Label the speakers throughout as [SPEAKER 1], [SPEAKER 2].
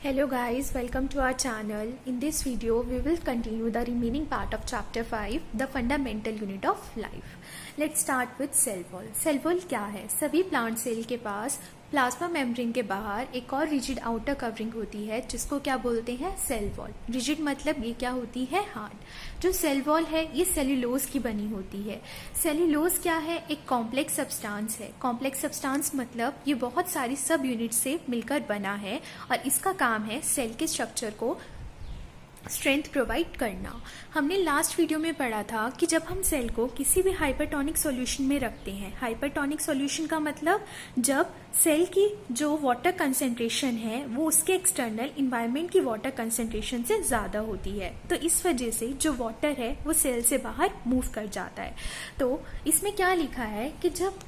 [SPEAKER 1] Hello guys, welcome to our channel. In this video, we will continue the remaining part of chapter 5, the fundamental unit of life. Let's start with cell wall. Cell wall क्या है? सभी plant cell के पास plasma membrane के बाहर एक और rigid outer covering होती है जिसको क्या बोलते हैं? Cell wall. रिजिड मतलब ये क्या होती है? हार्ड। जो सेल वॉल है ये सेल्यूलोज की बनी होती है। सेल्यूलोज क्या है? एक कॉम्प्लेक्स सब्सटेंस है। कॉम्प्लेक्स सब्सटेंस मतलब ये बहुत सारी सब यूनिट से मिलकर बना है और इसका काम है सेल के स्ट्रक्चर को स्ट्रेंथ प्रोवाइड करना। हमने लास्ट वीडियो में पढ़ा था कि जब हम सेल को किसी भी हाइपरटोनिक सॉल्यूशन में रखते हैं, हाइपरटोनिक सॉल्यूशन का मतलब जब सेल की जो वाटर कंसेंट्रेशन है वो उसके एक्सटर्नल इन्वायरमेंट की वाटर कंसेंट्रेशन से ज़्यादा होती है, तो इस वजह से जो वाटर है वो सेल से बाहर मूव कर जाता है। तो इसमें क्या लिखा है कि जब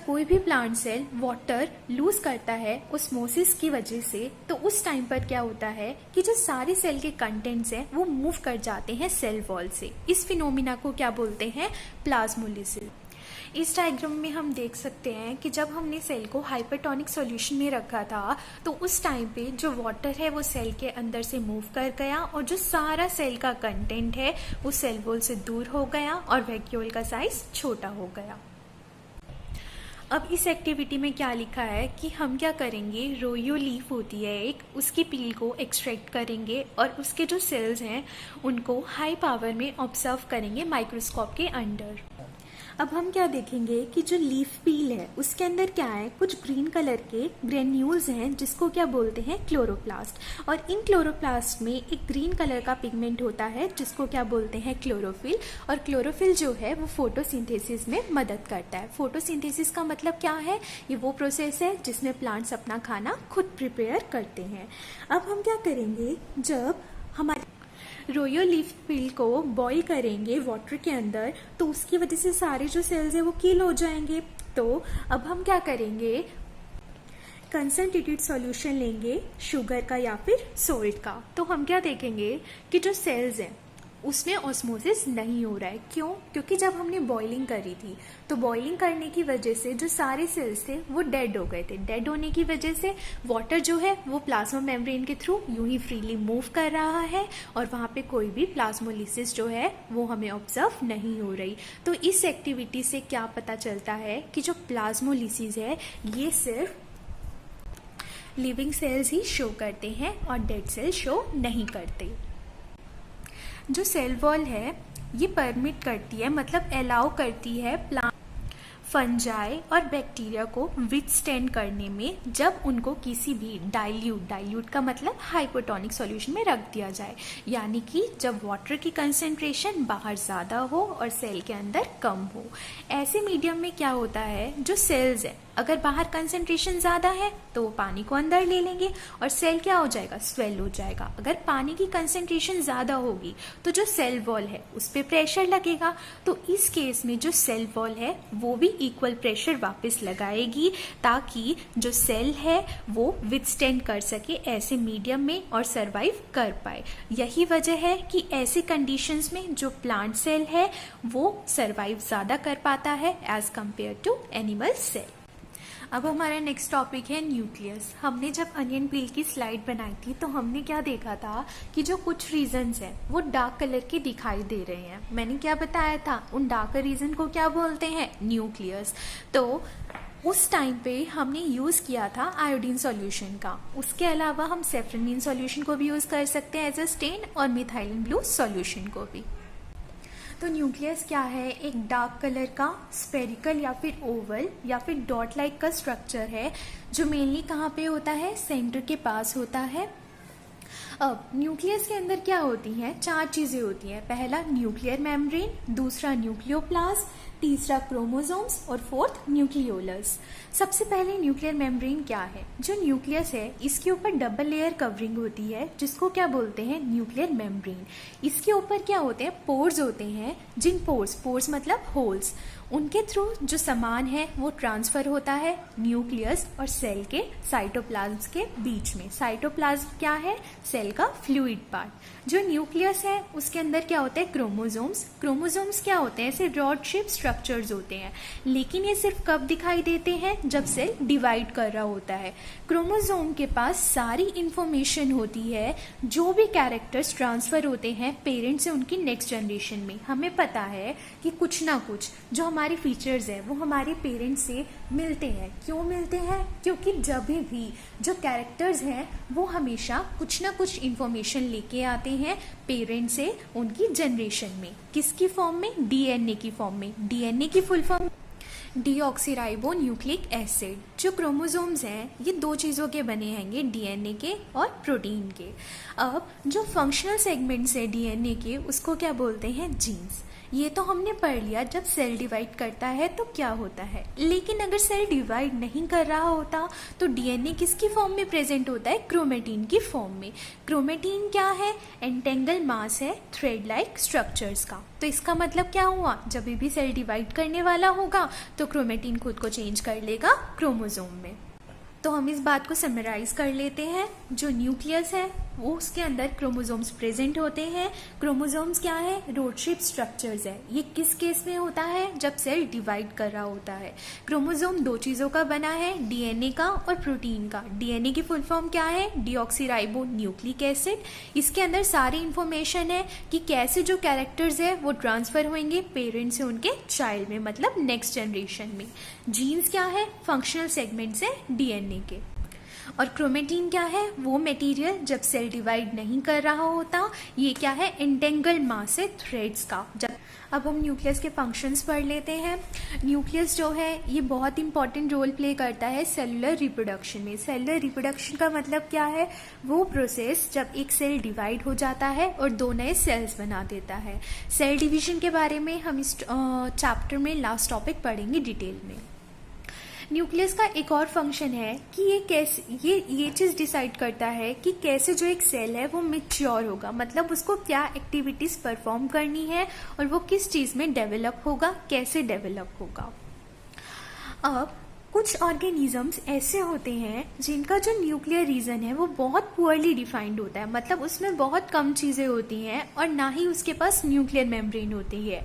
[SPEAKER 1] कोई भी प्लांट सेल वाटर लूज करता है ऑस्मोसिस की वजह से, तो उस टाइम पर क्या होता है कि जो सारे सेल के कंटेंट्स हैं वो मूव कर जाते हैं सेल वॉल से। इस फिनोमिना को क्या बोलते हैं? प्लाज्मोलिसिस। इस डायग्राम में हम देख सकते हैं कि जब हमने सेल को हाइपरटोनिक सॉल्यूशन में रखा था तो उस टाइम पे जो वाटर है वो सेल के अंदर से मूव कर गया और जो सारा सेल का कंटेंट है वो सेल वॉल से दूर हो गया और वैक्यूल का साइज छोटा हो गया। अब इस एक्टिविटी में क्या लिखा है कि हम क्या करेंगे, रोयो लीफ होती है एक, उसकी पील को एक्सट्रैक्ट करेंगे और उसके जो सेल्स हैं उनको हाई पावर में ऑब्जर्व करेंगे माइक्रोस्कोप के अंडर। अब हम क्या देखेंगे कि जो लीफ पील है उसके अंदर क्या है, कुछ ग्रीन कलर के ग्रेन्यूल्स हैं जिसको क्या बोलते हैं? क्लोरोप्लास्ट। और इन क्लोरोप्लास्ट में एक ग्रीन कलर का पिगमेंट होता है जिसको क्या बोलते हैं? क्लोरोफिल। और क्लोरोफिल जो है वो फोटोसिंथेसिस में मदद करता है। फोटोसिंथेसिस का मतलब क्या है? ये वो प्रोसेस है जिसमें प्लांट्स अपना खाना खुद प्रिपेयर करते हैं। अब हम क्या करेंगे, जब हमारे रोयो लीफ पील को बॉईल करेंगे वाटर के अंदर तो उसकी वजह से सारे जो सेल्स है वो किल हो जाएंगे। तो अब हम क्या करेंगे, कंसंट्रेटेड सॉल्यूशन लेंगे शुगर का या फिर सोल्ट का। तो हम क्या देखेंगे कि जो सेल्स हैं उसमें ऑस्मोसिस नहीं हो रहा है। क्यों? क्योंकि जब हमने बॉइलिंग करी थी तो बॉइलिंग करने की वजह से जो सारे सेल्स थे वो डेड हो गए थे। डेड होने की वजह से वाटर जो है वो प्लाज्मा मेम्ब्रेन के थ्रू यूं ही फ्रीली मूव कर रहा है और वहाँ पे कोई भी प्लाज्मोलिसिस जो है वो हमें ऑब्जर्व नहीं हो रही। तो इस एक्टिविटी से क्या पता चलता है कि जो प्लाज्मोलिसिस है ये सिर्फ लिविंग सेल्स ही शो करते हैं और डेड सेल शो नहीं करते। जो सेल वॉल है ये परमिट करती है, मतलब अलाउ करती है प्लांट फंजाई और बैक्टीरिया को विथस्टैंड करने में जब उनको किसी भी डाइल्यूट का मतलब हाइपोटोनिक सॉल्यूशन में रख दिया जाए, यानी कि जब वाटर की कंसेंट्रेशन बाहर ज़्यादा हो और सेल के अंदर कम हो। ऐसे मीडियम में क्या होता है, जो सेल्स है अगर बाहर कंसेंट्रेशन ज़्यादा है तो वो पानी को अंदर ले लेंगे और सेल क्या हो जाएगा? स्वेल हो जाएगा। अगर पानी की कंसेंट्रेशन ज़्यादा होगी तो जो सेल वॉल है उस पर प्रेशर लगेगा, तो इस केस में जो सेल वॉल है वो भी इक्वल प्रेशर वापस लगाएगी ताकि जो सेल है वो विथस्टैंड कर सके ऐसे मीडियम में और सरवाइव कर पाए। यही वजह है कि ऐसे कंडीशंस में जो प्लांट सेल है वो सरवाइव ज़्यादा कर पाता है as compare to animal cell. अब हमारा नेक्स्ट टॉपिक है न्यूक्लियस। हमने जब अनियन पील की स्लाइड बनाई थी तो हमने क्या देखा था कि जो कुछ रीजन्स हैं वो डार्क कलर के दिखाई दे रहे हैं। मैंने क्या बताया था, उन डार्कर रीजन को क्या बोलते हैं? न्यूक्लियस। तो उस टाइम पे हमने यूज़ किया था आयोडीन सॉल्यूशन का। उसके अलावा हम सेफ्रोनीन सॉल्यूशन को भी यूज़ कर सकते हैं एज अ स्टेन और मिथाइलिन ब्लू सॉल्यूशन को भी। तो न्यूक्लियस क्या है? एक डार्क कलर का स्पेरिकल या फिर ओवल या फिर डॉट लाइक का स्ट्रक्चर है जो मेनली कहाँ पे होता है? सेंटर के पास होता है। अब न्यूक्लियस के अंदर क्या होती हैं? 4 चीजें होती हैं। पहला न्यूक्लियर मेम्ब्रेन, दूसरा न्यूक्लियोप्लास्ट, तीसरा क्रोमोसोम्स और फोर्थ न्यूक्लियोलस। सबसे पहले न्यूक्लियर मेम्ब्रेन क्या है? जो न्यूक्लियस है इसके ऊपर डबल लेयर कवरिंग होती है जिसको क्या बोलते हैं? Nuclear membrane. इसके ऊपर क्या होते हैं? पोर्स होते हैं, जिन पोर्स मतलब होल्स, उनके थ्रू जो सामान है वो ट्रांसफर होता है न्यूक्लियस और सेल के साइटोप्लाज्म के बीच में। साइटोप्लाज्म क्या है? सेल का फ्लूइड पार्ट। जो न्यूक्लियस है उसके अंदर क्या होते हैं? क्रोमोसोम्स। क्रोमोसोम्स क्या होते हैं? ऐसे रॉड शेप स्ट्रक्चर्स होते हैं, लेकिन ये सिर्फ कब दिखाई देते हैं? जब सेल डिवाइड कर रहा होता है। क्रोमोसोम के पास सारी इंफॉर्मेशन होती है, जो भी कैरेक्टर्स ट्रांसफर होते हैं पेरेंट से उनकी नेक्स्ट जनरेशन में। हमें पता है कि कुछ ना कुछ जो हमारी फीचर्स है वो हमारे पेरेंट्स से मिलते हैं। क्यों मिलते हैं? क्योंकि जब भी जो कैरेक्टर्स हैं वो हमेशा कुछ ना कुछ इंफॉर्मेशन लेके आते हैं पेरेंट्स से उनकी जनरेशन में। किसकी फॉर्म में? डीएनए की फॉर्म में। डीएनए की full form deoxyribo nucleic acid. जो क्रोमोसोम्स हैं ये दो चीज़ों के बने हैंगे, डीएनए के और प्रोटीन के। अब जो फंक्शनल सेगमेंट्स है डीएनए के उसको क्या बोलते हैं? जीन्स। ये तो हमने पढ़ लिया जब सेल डिवाइड करता है तो क्या होता है, लेकिन अगर सेल डिवाइड नहीं कर रहा होता तो डीएनए किसकी फॉर्म में प्रेजेंट होता है? क्रोमेटिन की फॉर्म में। क्रोमेटिन क्या है? एंटेंगल मास है थ्रेड लाइक स्ट्रक्चर्स का। तो इसका मतलब क्या हुआ? जब भी सेल डिवाइड करने वाला होगा तो क्रोमेटिन खुद को चेंज कर लेगा क्रोमोसोम में। तो हम इस बात को समराइज कर लेते हैं। जो न्यूक्लियस है वो उसके अंदर क्रोमोसोम्स प्रेजेंट होते हैं। क्रोमोसोम्स क्या है? रोड शेप स्ट्रक्चर्स है। ये किस केस में होता है? जब सेल डिवाइड कर रहा होता है। क्रोमोसोम दो चीज़ों का बना है, डीएनए का और प्रोटीन का। डीएनए की फुल फॉर्म क्या है? Deoxyribo nucleic acid. इसके अंदर सारी इंफॉर्मेशन है कि कैसे जो कैरेक्टर्स है वो ट्रांसफर होंगे पेरेंट से उनके चाइल्ड में, मतलब नेक्स्ट जनरेशन में। जीन्स क्या है? फंक्शनल सेगमेंट्स है डीएनए के। और क्रोमेटिन क्या है? वो मटेरियल जब सेल डिवाइड नहीं कर रहा होता। ये क्या है? एंटेंगल मास है थ्रेड्स का। अब हम न्यूक्लियस के फंक्शंस पढ़ लेते हैं। न्यूक्लियस जो है ये बहुत इंपॉर्टेंट रोल प्ले करता है सेलुलर रिप्रोडक्शन में। सेलुलर रिप्रोडक्शन का मतलब क्या है? वो प्रोसेस जब एक सेल डिवाइड हो जाता है और दो नए सेल्स बना देता है। सेल डिवीजन के बारे में हम इस चैप्टर में लास्ट टॉपिक पढ़ेंगे डिटेल में। न्यूक्लियस का एक और फंक्शन है कि ये कैसे ये चीज़ डिसाइड करता है कि कैसे जो एक सेल है वो मैच्योर होगा, मतलब उसको क्या एक्टिविटीज़ परफॉर्म करनी है और वो किस चीज़ में डेवलप होगा, कैसे डेवलप होगा। अब कुछ ऑर्गेनिजम्स ऐसे होते हैं जिनका जो न्यूक्लियर रीजन है वो बहुत पुअरली डिफाइंड होता है, मतलब उसमें बहुत कम चीज़ें होती हैं और ना ही उसके पास न्यूक्लियर मेम्ब्रेन होती है।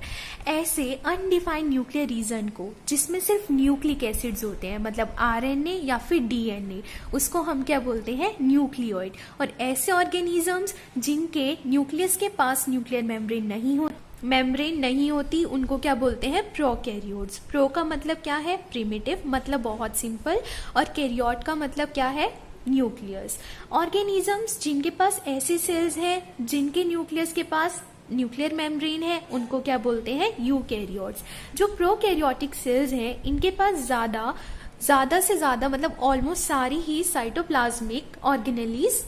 [SPEAKER 1] ऐसे अनडिफाइंड न्यूक्लियर रीजन को जिसमें सिर्फ न्यूक्लिक एसिड्स होते हैं, मतलब आरएनए या फिर डीएनए, उसको हम क्या बोलते हैं? न्यूक्लियोइड। और ऐसे ऑर्गेनिजम्स जिनके न्यूक्लियस के पास न्यूक्लियर मेम्ब्रेन नहीं होती उनको क्या बोलते हैं? प्रोकैरियोट्स। प्रो का मतलब क्या है? प्रिमिटिव, मतलब बहुत सिंपल। और कैरियोट का मतलब क्या है? न्यूक्लियस। ऑर्गेनिजम्स जिनके पास ऐसे सेल्स हैं जिनके न्यूक्लियस के पास न्यूक्लियर मेम्ब्रेन है उनको क्या बोलते हैं? यूकैरियोट्स। जो प्रोकैरियोटिक सेल्स हैं इनके पास ज्यादा से ज्यादा मतलब ऑलमोस्ट सारी ही साइटोप्लाज्मिक ऑर्गेनेलीज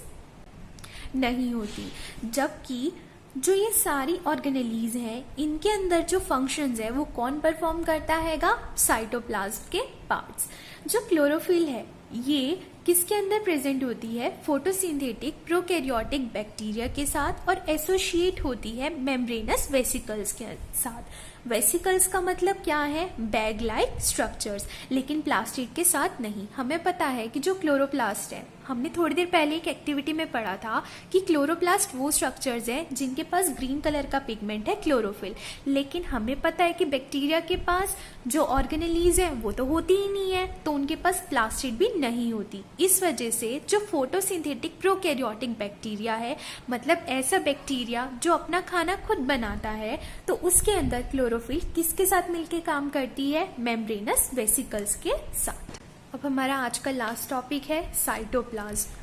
[SPEAKER 1] नहीं होती, जबकि जो ये सारी ऑर्गेनेलीज हैं इनके अंदर जो फंक्शंस है वो कौन परफॉर्म करता हैगा? साइटोप्लाज्म के पार्ट्स। जो क्लोरोफिल है ये किसके अंदर प्रेजेंट होती है? फोटोसिंथेटिक प्रोकैरियोटिक बैक्टीरिया के साथ और एसोसिएट होती है मेम्ब्रेनस वेसिकल्स के साथ। वेसिकल्स का मतलब क्या है? बैग लाइक स्ट्रक्चर्स, लेकिन प्लास्टिड के साथ नहीं। हमें पता है कि जो क्लोरोप्लास्ट है, हमने थोड़ी देर पहले एक एक्टिविटी में पढ़ा था कि क्लोरोप्लास्ट वो स्ट्रक्चर्स हैं जिनके पास ग्रीन कलर का पिगमेंट है क्लोरोफिल, लेकिन हमें पता है कि बैक्टीरिया के पास जो ऑर्गेनेलीज है वो तो होती ही नहीं है, तो उनके पास प्लास्टिड भी नहीं होती। इस वजह से जो फोटोसिंथेटिक प्रोकैरियोटिक बैक्टीरिया है, मतलब ऐसा बैक्टीरिया जो अपना खाना खुद बनाता है, तो उसके अंदर क्लोरोफिल किसके साथ मिलके काम करती है? मेम्ब्रेनस वेसिकल्स के साथ। अब हमारा आज का लास्ट टॉपिक है साइटोप्लाज्म।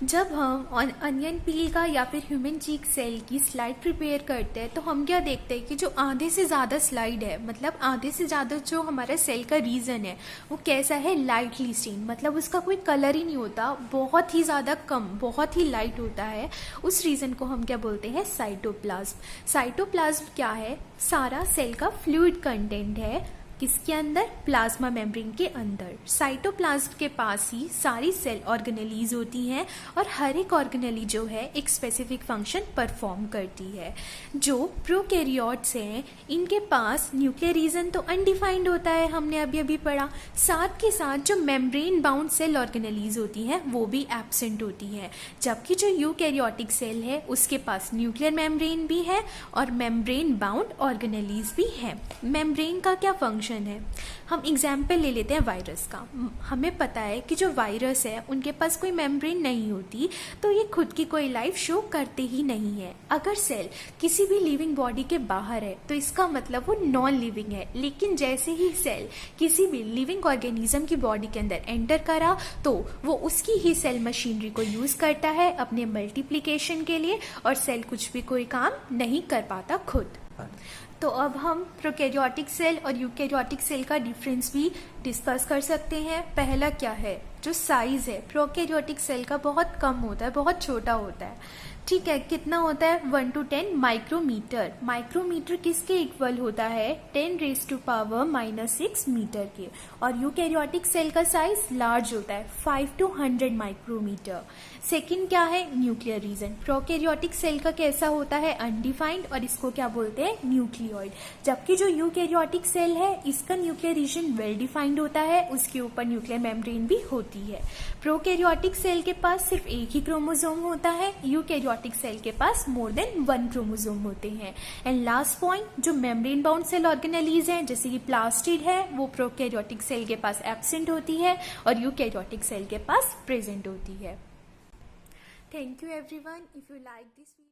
[SPEAKER 1] जब हम अनियन पील का या फिर ह्यूमन चीक सेल की स्लाइड प्रिपेयर करते हैं तो हम क्या देखते हैं कि जो आधे से ज़्यादा स्लाइड है, मतलब आधे से ज़्यादा जो हमारा सेल का रीजन है वो कैसा है? लाइटली स्टेन, मतलब उसका कोई कलर ही नहीं होता, बहुत ही ज़्यादा कम, बहुत ही लाइट होता है। उस रीजन को हम क्या बोलते हैं? साइटोप्लाज्म। साइटोप्लाज्म क्या है? सारा सेल का फ्लूइड कंटेंट है किसके अंदर? प्लाज्मा मेम्ब्रेन के अंदर। साइटोप्लाज्म के पास ही सारी सेल ऑर्गेनेलीज होती हैं और हर एक ऑर्गेनेली जो है एक स्पेसिफिक फंक्शन परफॉर्म करती है। जो प्रोकैरियोट्स हैं इनके पास न्यूक्लियर रीजन तो अनडिफाइंड होता है, हमने अभी अभी पढ़ा। साथ के साथ जो मेम्ब्रेन बाउंड सेल ऑर्गेनेलीज होती हैं वो भी एब्सेंट होती हैं, जबकि जो यूकैरियोटिक सेल है उसके पास न्यूक्लियर मेम्ब्रेन भी है और मेम्ब्रेन बाउंड ऑर्गेनेलीज भी है। मेम्ब्रेन का क्या फंक्शन है? हम एग्जाम्पल ले लेते हैं वायरस का। हमें पता है कि जो वायरस है उनके पास कोई मेम्ब्रेन नहीं होती, तो ये खुद की कोई लाइफ शो करते ही नहीं है। अगर सेल किसी भी लिविंग बॉडी के बाहर है तो इसका मतलब वो नॉन लिविंग है, लेकिन जैसे ही सेल किसी भी लिविंग ऑर्गेनिज्म की बॉडी के अंदर एंटर करा तो वो उसकी ही सेल मशीनरी को यूज करता है अपने मल्टीप्लिकेशन के लिए, और सेल कुछ भी कोई काम नहीं कर पाता खुद। तो अब हम प्रोकैरियोटिक सेल और यूकैरियोटिक सेल का डिफरेंस भी डिस्कस कर सकते हैं। पहला क्या है? जो साइज है प्रोकैरियोटिक सेल का बहुत कम होता है, बहुत छोटा होता है। ठीक है, कितना होता है? 1 to 10 माइक्रोमीटर। माइक्रोमीटर किसके इक्वल होता है? 10⁻⁻6 मीटर के। और यूकैरियोटिक सेल का साइज लार्ज होता है, 5 to 100 माइक्रोमीटर। सेकंड क्या है? Nuclear region. प्रोकैरियोटिक सेल का कैसा होता है? अनडिफाइंड, और इसको क्या बोलते हैं? न्यूक्लियोइड। जबकि जो यूकैरियोटिक सेल है इसका न्यूक्लियर रीजन वेल डिफाइंड होता है, उसके ऊपर न्यूक्लियर मेम्ब्रेन भी होती है। प्रोकैरियोटिक सेल के पास सिर्फ एक ही क्रोमोसोम होता है, यूकैरियोटिक सेल के पास मोर देन 1 क्रोमोसोम होते हैं। एंड लास्ट पॉइंट, जो मेम्ब्रेन बाउंड सेल ऑर्गेनेलीज हैं जैसे कि प्लास्टिड है, वो प्रोकैरियोटिक सेल के पास एब्सेंट होती है और यूकैरियोटिक सेल के पास प्रेजेंट होती है। Thank you everyone. If you like this video